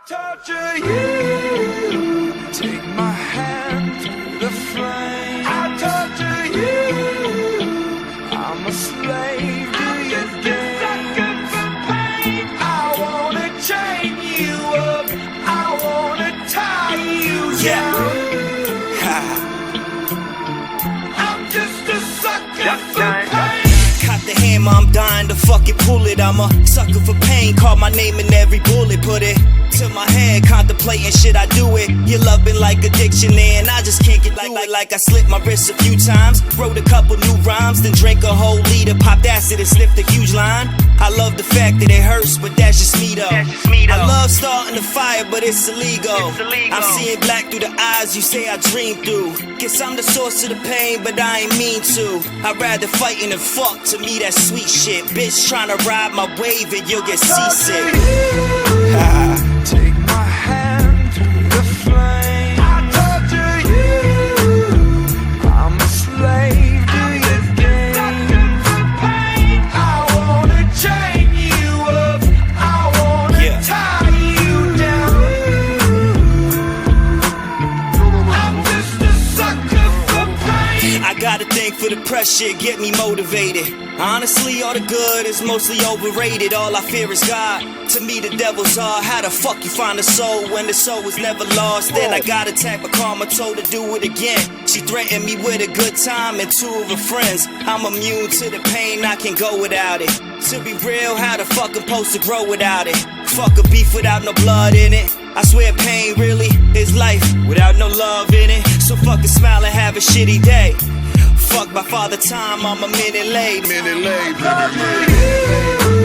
torture you. Take my hand through the flame. I torture you. I'm a slave to your game. I wanna chain you up. I wanna tie you down. I'm just a sucker for pain. Caught the hammer, I'm dying to fucking pull it. I'm a sucker for pain, call my name in every bullet. Put it to my head, contemplating should I do it. Your love been like addiction and I just can't get like I slipped my wrist a few times. Wrote a couple new rhymes, then drank a whole liter. Popped acid and sniffed a huge line. I love the fact that it hurts, but that's just me though. I love starting the fire, but it's illegal. I'm seeing black through the eyes you say I dream through. Guess I'm the source of the pain, but I ain't mean to. I'd rather fighting than fuck, to me that's sweet shit. Bitch tryna ride my wave and you'll get seasick. Take my hand through the flame. I torture you. I'm a slave to your game. I wanna chain you up. I wanna tie you down. I'm just a sucker for pain. I gotta thank for the pressure, get me motivated. Honestly, all the good is mostly overrated. All I fear is God. To me, the devil's hard. How the fuck you find a soul when the soul was never lost? Then I got attacked by karma, told to do it again. She threatened me with a good time and two of her friends. I'm immune to the pain, I can go without it. To be real, how the fuck I'm supposed to grow without it? Fuck a beef without no blood in it. I swear pain really is life without no love in it. So fucking smile and have a shitty day. Fuck by father time, I'm a minute late. Torture you.